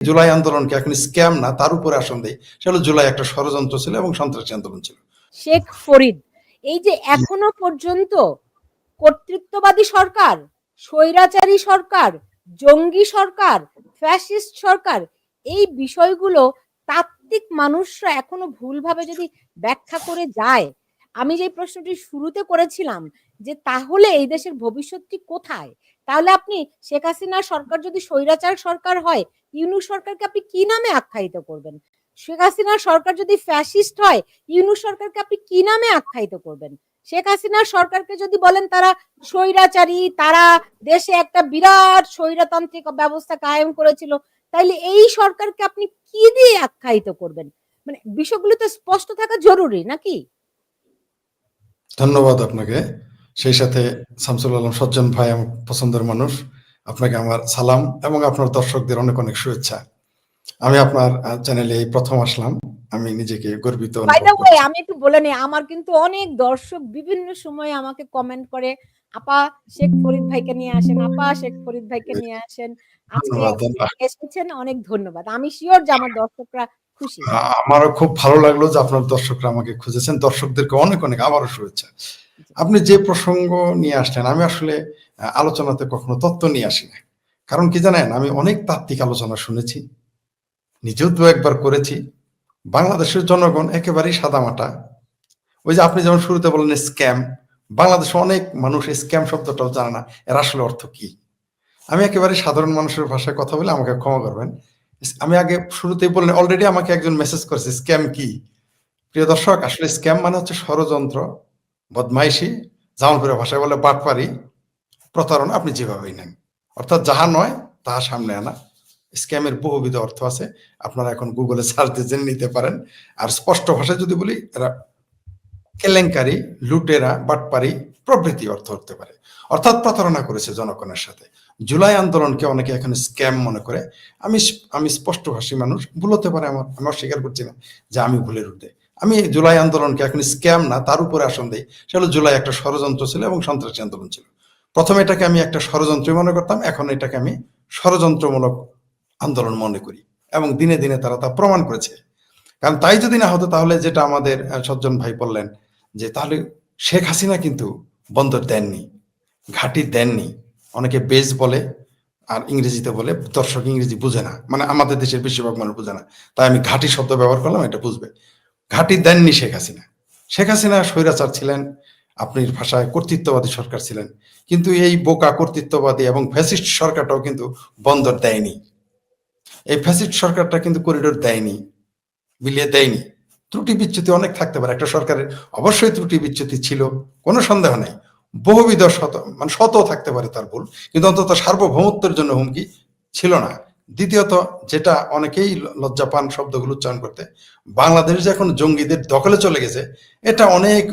জুলাই আন্দোলনকে এখন স্ক্যাম না তার উপরে আসন দেয়, সেটা হলো জুলাই একটা ষড়যন্ত্র ছিল এবং সন্ত্রাসী আন্দোলন ছিল। শেখ ফরিদ, এই যে এখনো পর্যন্ত কর্তৃত্ববাদী সরকার, স্বৈরাচারী সরকার, জঙ্গি সরকার, ফ্যাসিস্ট সরকার, এই বিষয়গুলো তাত্ত্বিক মানুষরা এখনো ভুলভাবে যদি ব্যাখ্যা করে যায়, আমি যে প্রশ্নটি শুরুতে করেছিলাম যে তাহলে এই দেশের ভবিষ্যৎটি কোথায়, তাহলে আপনি শেখ হাসিনার সরকার যদি স্বৈরাচার সরকার হয়, ইউনূস সরকারকে আপনি কি নামে আখ্যায়িত করবেন? শেখ হাসিনার সরকার যদি ফ্যাসিস্ট হয়, ইউনূস সরকারকে আপনি কি নামে আখ্যায়িত করবেন? শেখ হাসিনার সরকারকে যদি বলেন তারা স্বৈরাচারী, তারা দেশে একটা বিরাট স্বৈরতান্ত্রিক ব্যবস্থা কায়েম করেছিল, তাইলে এই সরকারকে আপনি কি দিয়ে আখ্যায়িত করবেন? মানে বিষয়গুলো তো স্পষ্ট থাকা জরুরি নাকি? ধন্যবাদ আপনাকে। সেই সাথে শামসুল আলম সজ্জন ভাই আমার পছন্দের মানুষ, আপনাকে আমার সালাম এবং আপনার দর্শকদের অনেক অনেক শুভেচ্ছা। আমি আপনার চ্যানেলে এই প্রথম আসলাম, আমি নিজেকে গর্বিত অনুভব করছি। আমি একটু বলে নিই, আমার কিন্তু অনেক দর্শক বিভিন্ন সময় আমাকে কমেন্ট করে, আপা শেখ ফরিদ ভাইকে নিয়ে আসেন, আপা শেখ ফরিদ ভাইকে নিয়ে আসেন। আজকে ধন্যবাদ। এসেছেন, অনেক ধন্যবাদ। আমি শিওর যে আমার দর্শকরা খুশি। আমারও খুব ভালো লাগলো যে আপনার দর্শকরা আমাকে খুঁজেছেন। দর্শকদেরকে অনেক অনেক আবারও শুভেচ্ছা। আপনি যে প্রসঙ্গ নিয়ে আসলেন, আমি আসলে আলোচনাতে কখনো তত্ত্ব নিয়ে আসি না। কারণ কি জানেন, আমি অনেক তাত্ত্বিক আলোচনা শুনেছি, নিজেও দু একবার করেছি। বাংলাদেশের জনগণ একেবারেই সাদামাটা। ওই যে আপনি যেমন শুরুতে বললেন স্ক্যাম, বাংলাদেশে অনেক মানুষ স্ক্যাম শব্দটাও জানে না এর আসলে অর্থ কি। আমি একেবারে সাধারণ মানুষের ভাষায় কথা বলে আমাকে ক্ষমা করবেন। আমি আগে শুরুতেই বললেন, অলরেডি আমাকে একজন মেসেজ করেছে স্ক্যাম কি। প্রিয় দর্শক, আসলে স্ক্যাম মানে হচ্ছে ষড়যন্ত্র, বদমাইশি, জামালপুরের ভাষায় বলে বাটপারি, প্রতারণা, আপনি যেভাবেই নেন, অর্থাৎ যাহা নয় তাহা সামনে আনা। স্ক্যামের বহুবিধ অর্থ আছে, আপনারা এখন গুগলে সার্চ দিয়ে জেনে নিতে পারেন। আর স্পষ্ট ভাষায় যদি বলি, এরা কেলেঙ্কারি, লুটেরা, বাটপারি প্রভৃতি অর্থ হতে পারে, অর্থাৎ প্রতারণা করেছে জনগণের সাথে। জুলাই আন্দোলনকে অনেকে এখন স্ক্যাম মনে করে। আমি আমি স্পষ্টভাষী মানুষ, ভুল হতে পারে আমার, আমি অস্বীকার করছি না যে আমি ভুলের ঊর্ধ্বে। আমি জুলাই আন্দোলনকে এখন স্ক্যাম না তার উপরে আসন দেই, সেটা হলো জুলাই একটা ষড়যন্ত্র ছিল এবং সন্ত্রাসী আন্দোলন ছিল। প্রথমে এটাকে আমি একটা ষড়যন্ত্রই মনে করতাম, এখন এটাকে আমি ষড়যন্ত্রমূলক আন্দোলন মনে করি এবং দিনে দিনে তারা তা প্রমাণ করেছে। কারণ তাই যদি না হতো, তাহলে যেটা আমাদের সজ্জন ভাই বললেন, যে তাহলে শেখ হাসিনা কিন্তু বন্দর দেননি, ঘাঁটি দেননি। অনেকে বেস বলে আর ইংরেজিতে বলে, দর্শক ইংরেজি বুঝে না, মানে আমাদের দেশের বেশিরভাগ মানুষ বুঝে না, তাই আমি ঘাঁটি শব্দ ব্যবহার করলাম, এটা বুঝবে। ঘাঁটি দেননি শেখ হাসিনা। শেখ হাসিনা স্বৈরাচার ছিলেন, আপনি ভাষায় কর্তৃত্ববাদী সরকার ছিলেন, কিন্তু এই বোকা কর্তৃত্ববাদী এবং ফ্যাসিস্ট সরকারটাও কিন্তু বন্দর দেয়নি। এই ফ্যাসিস্ট সরকারটা কিন্তু করিডোর দেয়নি, মিলিয়ে দেয়নি। ত্রুটি বিচ্যুতি অনেক থাকতে পারে, একটা সরকারের অবশ্যই ত্রুটি বিচ্যুতি ছিল, কোনো সন্দেহ নেই। বহুবিধ শত থাকতে পারে তার ভুল, কিন্তু অন্তত সার্বভৌমত্বের জন্য হুমকি ছিল না। দ্বিতীয়ত, যেটা অনেকেই লজ্জা পান শব্দগুলো উচ্চারণ করতে, বাংলাদেশ যে এখন জঙ্গিদের দখলে চলে গেছে, এটা অনেক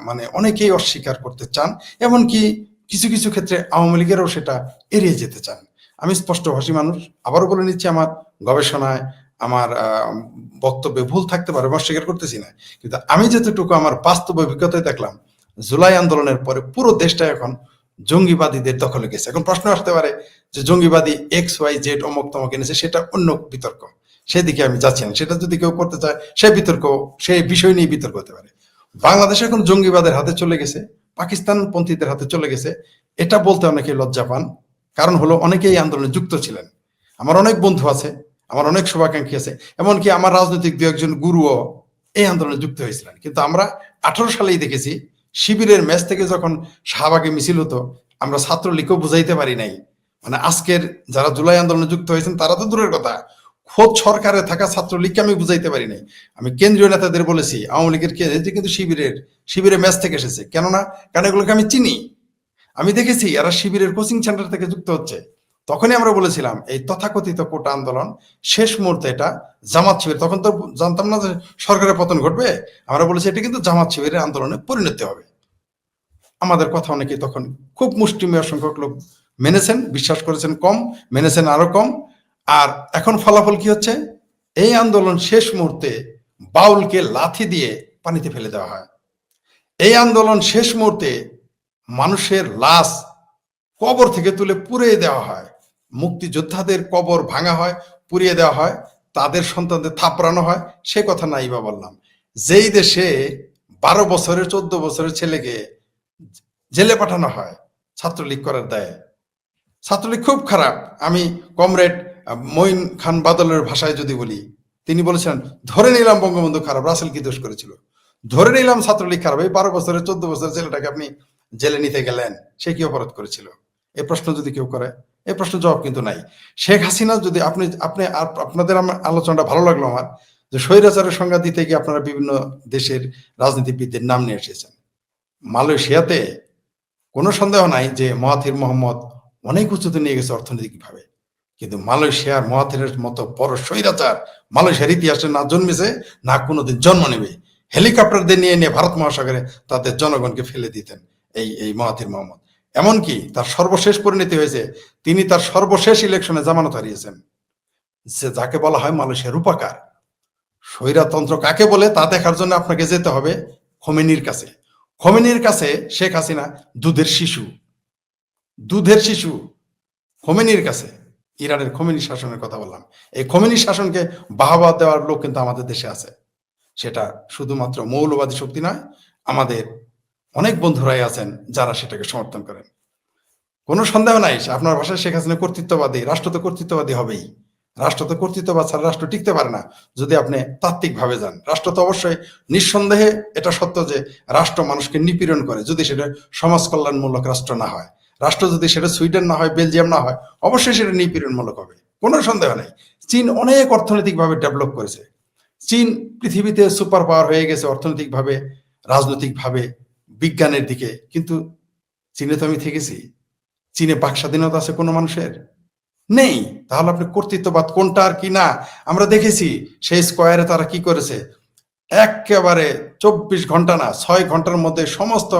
মানে অনেকেই অস্বীকার করতে চান, এমনকি কিছু কিছু ক্ষেত্রে আওয়ামী লীগেরও সেটা এড়িয়ে যেতে চান। আমি স্পষ্টভাষী মানুষ, আবারও বলে নিচ্ছি, আমার গবেষণায়, আমার বক্তব্যে ভুল থাকতে পারে, অস্বীকার করতেছি না, কিন্তু আমি যতটুকু আমার বাস্তব অভিজ্ঞতায় দেখলাম, জুলাই আন্দোলনের পরে পুরো দেশটা এখন জঙ্গিবাদীদের দখলে গেছে। এখন প্রশ্ন আসতে পারে যে জঙ্গিবাদী এক্স ওয়াই জেড অমুক তমক এনেছে, সেটা অন্য বিতর্ক, সেদিকে আমি যাচ্ছি না। সেটা যদি কেউ করতে চায়, সে বিতর্ক, সেই বিষয় নিয়ে বিতর্ক হতে পারে। বাংলাদেশ এখন জঙ্গিবাদের হাতে চলে গেছে, পাকিস্তান পন্থীদের হাতে চলে গেছে, এটা বলতে অনেকেই লজ্জা পান। কারণ হলো, অনেকেই এই আন্দোলনে যুক্ত ছিলেন, আমার অনেক বন্ধু আছে, আমার অনেক শুভাকাঙ্ক্ষী আছে, এমনকি আমার রাজনৈতিক দু একজন গুরুও এই আন্দোলনে যুক্ত হয়েছিলেন। কিন্তু আমরা 18 সালেই দেখেছি, শিবিরের ম্যাচ থেকে যখন শাহবাগে মিছিল হতো, আমরা ছাত্রলীগকেও বুঝাইতে পারি নাই। মানে আজকের যারা জুলাই আন্দোলনে যুক্ত হয়েছেন তারা তো দূরের কথা, খোদ সরকারে থাকা ছাত্রলীগকে আমি বুঝাইতে পারি নাই। আমি কেন্দ্রীয় নেতাদের বলেছি, আওয়ামী লীগের কিন্তু শিবিরের ম্যাচ থেকে এসেছে, কেননা কারণ এগুলোকে আমি চিনি, আমি দেখেছি এরা শিবিরের কোচিং সেন্টার থেকে যুক্ত হচ্ছে। তখনই আমরা বলেছিলাম, এই তথাকথিত কোটা আন্দোলন শেষ মুহূর্তে এটা জামাত শিবির, তখন তো জানতাম না যে সরকারের পতন ঘটবে, আমরা বলেছি এটা কিন্তু জামাত শিবিরের আন্দোলনে পরিণত হবে। আমাদের কথা অনেকে তখন খুব মুষ্টিমেয় সংখ্যক লোক মেনেছেন, বিশ্বাস করেছেন কম, মেনেছেন আরো কম। আর এখন ফলাফল কি হচ্ছে, এই আন্দোলন শেষ মুহূর্তে বাউলকে লাথি দিয়ে পানিতে ফেলে দেওয়া হয়। এই আন্দোলন শেষ মুহূর্তে মানুষের লাশ কবর থেকে তুলে পুড়িয়ে দেওয়া হয়, মুক্তিযোদ্ধাদের কবর ভাঙা হয়, পুড়িয়ে দেওয়া হয়, তাদের সন্তানদের থাপড়ানো হয়, সে কথা নাই বা বললাম। যেই দেশে 12 বছরের 14 বছরের ছেলেকে জেলে পাঠানো হয় ছাত্রলীগ করার দায়ে, ছাত্রলীগ খুব খারাপ। আমি কমরেড মঈন খান বাদলের ভাষায় যদি বলি, তিনি বলেছেন ধরে নিলাম বঙ্গবন্ধু খারাপ, রাসেল কি দোষ করেছিল? ধরে নিলাম ছাত্রলীগ খারাপ, এই 12 বছরের 14 বছরের ছেলেটাকে আপনি জেলে নিতে গেলেন, সে কি অপরাধ করেছিল? এই প্রশ্ন যদি কেউ করে, এই প্রশ্ন জবাব কিন্তু নাই। শেখ হাসিনা যদি আপনি আপনি আপনাদের আমার আলোচনাটা ভালো লাগলো আমার, যে স্বৈরাচারের সংজ্ঞা দিতে গিয়ে আপনারা বিভিন্ন দেশের রাজনীতিবিদদের নাম নিয়ে এসেছেন। মালয়েশিয়াতে কোনো সন্দেহ নাই যে মহাথির মোহাম্মদ অনেক উঁচুতে নিয়ে গেছে অর্থনৈতিকভাবে, কিন্তু মালয়েশিয়ার মহাথিরের মতো বড় স্বৈরাচার মালয়েশিয়ার ইতিহাসে না জন্মেছে, না কোনোদিন জন্ম নেবে। হেলিকপ্টার দিয়ে নিয়ে ভারত মহাসাগরে তাদের জনগণকে ফেলে দিতেন এই মহাথির মোহাম্মদ। এমনকি তার সর্বশেষ পরিণতি হয়েছে, তিনি তার সর্বশেষ ইলেকশনে জামানত হারিয়েছেন, যে যাকে বলা হয় মালয়েশিয়ার রূপাকার। স্বৈরতন্ত্র কাকে বলে তা দেখার জন্য আপনাকে যেতে হবে খোমেনির কাছে। খোমেনির কাছে শেখ হাসিনা দুধের শিশু, দুধের শিশু খোমেনির কাছে। ইরানের খোমেনি শাসনের কথা বললাম। এই খোমেনি শাসনকে বাহবা দেওয়ার লোক কিন্তু আমাদের দেশে আছে। সেটা শুধুমাত্র মৌলবাদী শক্তি নয়, আমাদের অনেক বন্ধুরাই আছেন যারা সেটাকে সমর্থন করেন। কোনো সন্দেহ নাই আপনার ভাষায় শেখ হাসিনা কর্তৃত্ববাদী, রাষ্ট্র তো কর্তৃত্ববাদী হবেই। রাষ্ট্র তো কর্তৃত্ববাদ ছাড়া রাষ্ট্র টিকতে পারে না যদি আপনি তাত্ত্বিকভাবে যান। রাষ্ট্র তো অবশ্যই, নিঃসন্দেহে এটা সত্য যে রাষ্ট্র মানুষকে নিপীড়ন করে, যদি সেটা সমাজ কল্যাণমূলক রাষ্ট্র না হয়। রাষ্ট্র যদি সেটা সুইডেন না হয়, বেলজিয়াম না হয়, অবশ্যই সেটা নিপীড়নমূলক হবে, কোনো সন্দেহ নেই। চীন অনেক অর্থনৈতিকভাবে ডেভেলপ করেছে। চীন পৃথিবীতে সুপার পাওয়ার হয়ে গেছে অর্থনৈতিকভাবে, রাজনৈতিকভাবে, বিজ্ঞানের দিকে। কিন্তু চীনে তো আমি থেকেছি। চীনে বাক স্বাধীনতা আছে কোনো মানুষের? নেই। তাহলে আপনি কর্তৃত্ববাদ কোনটা আর কি না আমরা দেখেছি। সেই স্কোয়ারে তারা কি করেছে, একেবারে 24 ঘন্টা না 6 ঘন্টার মধ্যে সমস্ত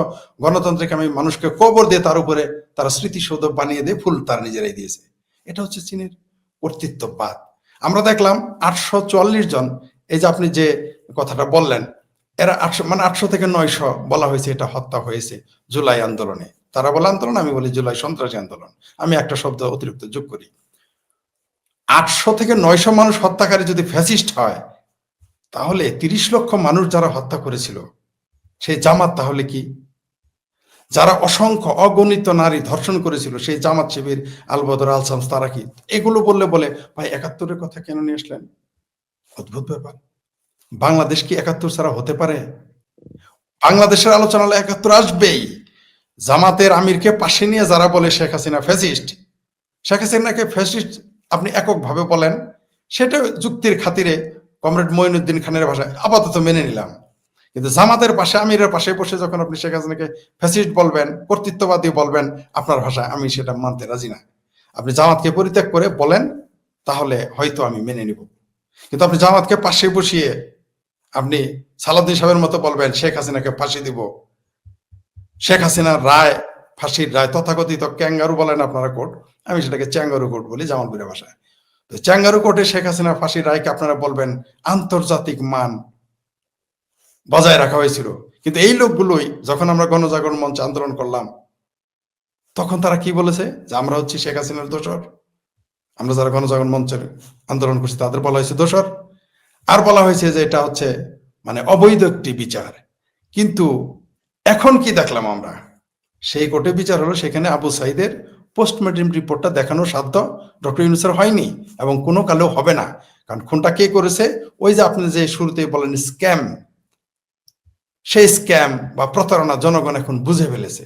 গণতান্ত্রিক আমি মানুষকে কবর দিয়ে তার উপরে তারা স্মৃতিসৌধ বানিয়ে দিয়ে ফুল তারা নিজেরাই দিয়েছে। এটা হচ্ছে চীনের কর্তৃত্ববাদ। আমরা দেখলাম 844 জন, এই যে আপনি যে কথাটা বললেন, এরা 800 মানে 800 থেকে 900 বলা হয়েছে এটা হত্যা হয়েছে জুলাই আন্দোলনে। তারা বলে আন্দোলন, আমি বলি জুলাই সন্ত্রাসী আন্দোলন, আমি একটা শব্দ অতিরিক্ত যোগ করি। 800 থেকে 900 মানুষ হত্যাকারী যদি ফ্যাসিস্ট হয়, তাহলে 30 লক্ষ মানুষ যারা হত্যা করেছিল সেই জামাত তাহলে কি? যারা অসংখ্য অগণিত নারী ধর্ষণ করেছিল সেই জামাত শিবির, আলবদর, আল শামস, তারা কি? এগুলো বললে বলে ভাই 71-এর কথা কেন নিয়ে আসলেন? অদ্ভুত ব্যাপার। বাংলাদেশ কি 71 ছাড়া হতে পারে? বাংলাদেশের আলোচনা 71 আসবেই। জামাতের আমিরকে পাশে নিয়ে যারা বলে শেখ হাসিনা ফ্যাসিস্ট, শেখ হাসিনাকে ফ্যাসিস্ট আপনি এককভাবে বলেন, সেটা যুক্তির খাতিরে কমরেড মঈনুদ্দিন খানের ভাষায় আপাতত মেনে নিলাম। কিন্তু জামাতের পাশে, আমিরের পাশে বসে যখন আপনি শেখ হাসিনাকে ফ্যাসিস্ট বলবেন, কর্তৃত্ববাদী বলবেন, আপনার ভাষায়, আমি সেটা মানতে রাজি না। আপনি জামাতকে পরিত্যাগ করে বলেন, তাহলে হয়তো আমি মেনে নিব। কিন্তু আপনি জামাতকে পাশে বসিয়ে আপনি সালাউদ্দিন সাহেবের মতো বলবেন শেখ হাসিনাকে ফাঁসি দিব, শেখ হাসিনার রায়, ফাঁসির রায়, তথাকথিত ক্যাঙ্গারু বলেন আপনারা কোর্ট, আমি সেটাকে চ্যাঙ্গারু কোর্ট বলি জামালপুরের ভাষায়। তো চ্যাঙ্গারু কোর্টে শেখ হাসিনার ফাঁসির রায়কে আপনারা বলবেন আন্তর্জাতিক মান বজায় রাখা হয়েছিল। কিন্তু এই লোকগুলোই যখন আমরা গণজাগরণ মঞ্চে আন্দোলন করলাম, তখন তারা কি বলেছে? যে আমরা হচ্ছি শেখ হাসিনার দোসর। আমরা যারা গণজাগরণ মঞ্চের আন্দোলন করছি তাদের বলা হয়েছে দোসর, আর বলা হয়েছে যে এটা হচ্ছে মানে অবৈধ একটি বিচার। কিন্তু এখন কি দেখলাম আমরা? সেই কোর্টে বিচার হলো, সেখানে আবু সাইদের পোস্টমর্টেম রিপোর্টটা দেখানোর সাধ্য ডক্টর ইউনূসের হয়নি এবং কোনো কালেও হবে না। কারণ খুনটা কে করেছে? ওই যে আপনি যে শুরুতে বলেন স্ক্যাম, সেই স্ক্যাম বা প্রতারণা জনগণ এখন বুঝে ফেলেছে।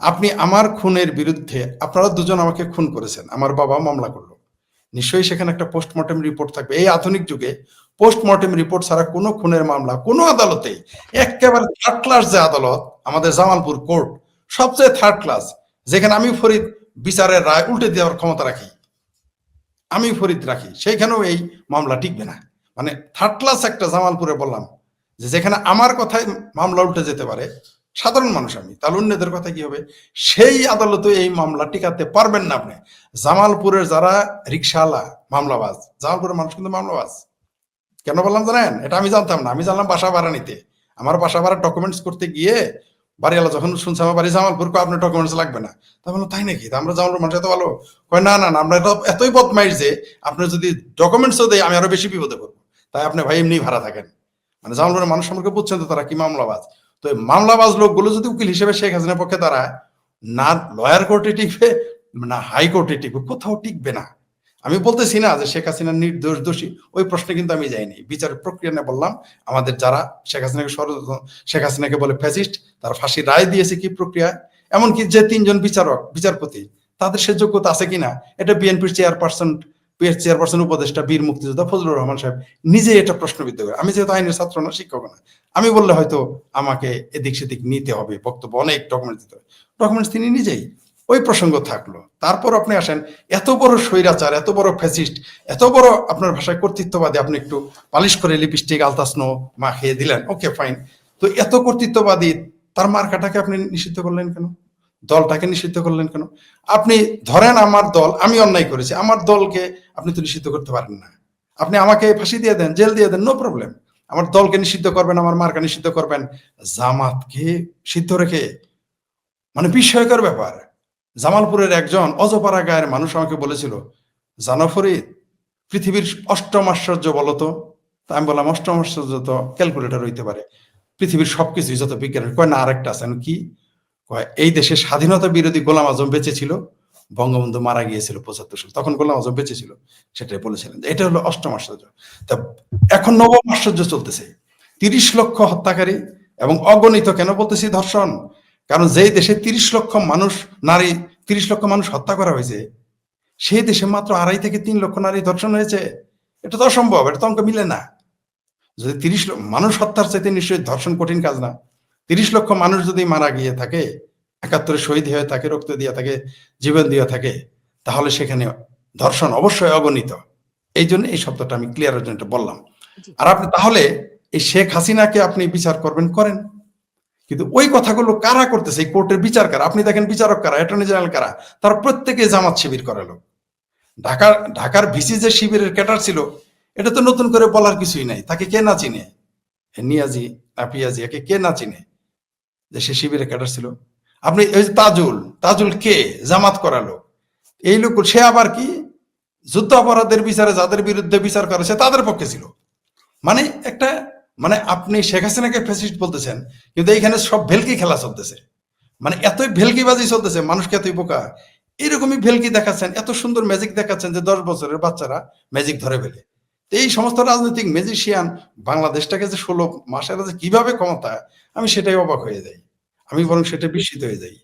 আপনি আমার খুনের বিরুদ্ধে, আপনারা দুজন আমাকে খুন করেছেন, আমার বাবা মামলা করলো, নিশ্চয়ই সেখানে একটা পোস্টমর্টেম রিপোর্ট থাকবে। এই আধুনিক যুগে পোস্টমর্টেম রিপোর্ট ছাড়া কোনো খুনের মামলা কোনো আদালতে, একেবারে থার্ড ক্লাস যে আদালত আমাদের জামালপুর কোর্ট, সবচেয়ে থার্ড ক্লাস, যেখানে আমি ফরিদ বিচারের রায় উল্টে দেওয়ার ক্ষমতা রাখি, আমি ফরিদ রাখি, সেইখানেও এই মামলা টিকবে না। মানে থার্ড ক্লাস একটা জামালপুরে বললাম, যে যেখানে আমার কথায় মামলা উল্টে যেতে পারে, সাধারণ মানুষ আমি, তাহলে অন্যদের কথা কি হবে? সেই আদালতে এই মামলা টিকাতে পারবেন না আপনি। জামালপুরের যারা রিক্সাওয়ালা মামলাবাজ, জামালপুরের মানুষ কিন্তু মামলাবাজ। কেন বললাম জানেন? এটা আমি জানতাম না, আমি জানলাম বাসা ভাড়া নিতে। আমার বাসা ভাড়া ডকুমেন্টস করতে গিয়ে বাড়িওয়ালা যখন শুনছে আমার বাড়ি জামালপুর, কয় আপনার ডকুমেন্টস লাগবে না। তা বললাম তাই নাকি, তা আমরা জামালপুর মানুষ এত ভালো? কয় না না না, আমরা এতই বদমাইশ যে আপনার যদি ডকুমেন্টসও দেয় আমি আরো বেশি বিপদে পড়বো, তাই আপনি ভাই এমনি ভাড়া থাকেন। মানে জামালপুরের মানুষ সম্পর্কে বুঝছেন তো তারা কি মামলাবাজ। তো এই মামলাবাজ লোকগুলো যদি উকিল হিসেবে শেখ হাসিনার পক্ষে দাঁড়ায়, না লয়ার কোর্টে টিকবে না হাইকোর্টে টিকবে, কোথাও টিকবে না। আমি বলতেছি না যে শেখ হাসিনা নির্দোষ দোষী, ওই প্রশ্নে কিন্তু আমি যাইনি। বিচার প্রক্রিয়া নিয়ে বললাম, আমাদের যারা শেখ হাসিনাকে বলে ফ্যাসিস্ট, তার ফাঁসির রায় দিয়েছে কি প্রক্রিয়া, এমনকি যে 3জন বিচারপতি তাদের সে যোগ্যতা আছে কিনা, এটা বিএনপির চেয়ারপারসন উপদেষ্টা বীর মুক্তিযোদ্ধা ফজলুর রহমান সাহেব নিজে এটা প্রশ্নবিদ্ধ করে। আমি যেহেতু আইনের ছাত্র না, শিক্ষক না, আমি বললে হয়তো আমাকে এদিক সেদিক নিতে হবে, বক্তব্য অনেক ডকুমেন্টস দিতে হবে, ডকুমেন্টস তিনি নিজেই। ওই প্রসঙ্গ থাকলো। তারপর আপনি আসেন, এত বড় স্বৈরাচার, এত বড় ফ্যাসিস্ট, এত বড় আপনার ভাষায় কর্তৃত্ববাদী, আপনি একটু পালিশ করে লিপস্টিক আলতাস্নো মাখিয়ে দিলেন, ওকে ফাইন। তো এত কর্তৃত্ববাদী, তার মার্কাটাকে আপনি নিষিদ্ধ করলেন কেন? দলটাকে নিষিদ্ধ করলেন কেন? আপনি ধরেন আমার দল, আমি অন্যায় করেছি, আমার দলকে আপনি তো নিষিদ্ধ করতে পারেন না। আপনি আমাকে ফাঁসি দিয়ে দেন, জেল দিয়ে দেন, নো প্রবলেম। আমার দলকে নিষিদ্ধ করবেন, আমার মার্কা নিষিদ্ধ করবেন, জামাতকে সিদ্ধ রেখে, মানে বিস্ময়কর ব্যাপার। জামালপুরের একজন অজপাড়া গায়ের মানুষ আমাকে বলেছিল, জানো ফরিদ, পৃথিবীর 8ম আশ্চর্য বলতো। তা আমি বললাম 8ম আশ্চর্য তো ক্যালকুলেটর হইতে পারে, পৃথিবীর সবকিছুই যত বিজ্ঞানের। কয় না, আরেকটা আছে। কি কয়, এই দেশে স্বাধীনতা বিরোধী গোলাম আজম বেঁচে ছিল, বঙ্গবন্ধু মারা গিয়েছিল 75 সাল, তখন গোলাম আজম বেঁচে ছিল। সেটাই বলেছিলেন, এটা হলো 8ম আশ্চর্য। তা এখন 9ম আশ্চর্য চলতেছে, 30 লক্ষ হত্যাকারী এবং অগণিত, কেন বলতেছি ধর্ষণ, কারণ যেই দেশে 30 লক্ষ মানুষ, নারী 30 লক্ষ মানুষ হত্যা করা হয়েছে, সেই দেশে মাত্র 2.5 থেকে 3 লক্ষ নারী ধর্ষণ হয়েছে। এটা তো অসম্ভব, এটা তো অঙ্ক মিলে না। যদি 30 লক্ষ মানুষ হত্যার চাইতে নিশ্চয়ই ধর্ষণ কঠিন কাজ না। 30 লক্ষ মানুষ যদি মারা গিয়ে থাকে, 71 শহীদ হয়ে থাকে, রক্ত দিয়ে থাকে, জীবন দিয়ে থাকে, তাহলে সেখানে ধর্ষণ অবশ্যই অগণিত। এই জন্য এই শব্দটা আমি ক্লিয়ারের জন্য বললাম। জি। আর আপনি তাহলে এই শেখ হাসিনাকে আপনি বিচার করবেন, করেন, কিন্তু ওই কথাগুলো কারা করতেছে, এই কোর্টের বিচার কারা? আপনি দেখেন বিচারক কারা, অ্যাটর্নি জেনারেল কারা? তারা প্রত্যেকে জামাত শিবির করালো। ঢাকার ভিসি যে শিবিরের ক্যাডার ছিল, এটা তো নতুন করে বলার কিছুই নাই। তাকে কে না চিনে? নিয়াজি না পিয়াজি, একে কে না চিনে যে সে শিবিরের ক্যাডার ছিল? আপনি ওই যে তাজুল কে? জামাত করালো। এই লোক, সে আবার কি যুদ্ধ অপরাধের বিচারে যাদের বিরুদ্ধে বিচার করেছে তাদের পক্ষে ছিল। মানে একটা, মানে আপনি শেখ হাসিনাকে ফ্যাসিস্ট বলতেছেন, কিন্তু এইখানে সব ভেলকি খেলা চলতেছে। মানে এতই ভেলকিবাজি চলতেছে, মানুষকে এতই বোকা, এরকমই ভেলকি দেখাচ্ছেন, এত সুন্দর ম্যাজিক দেখাচ্ছেন যে 10 বছরের বাচ্চারা ম্যাজিক ধরে ফেলে। তো এই সমস্ত রাজনৈতিক ম্যাজিশিয়ান বাংলাদেশটাকে যে 16 মাসের যে কিভাবে ক্ষমতা, আমি সেটাই অবাক হয়ে যাই, আমি বরং সেটা বিস্মিত হয়ে যাই।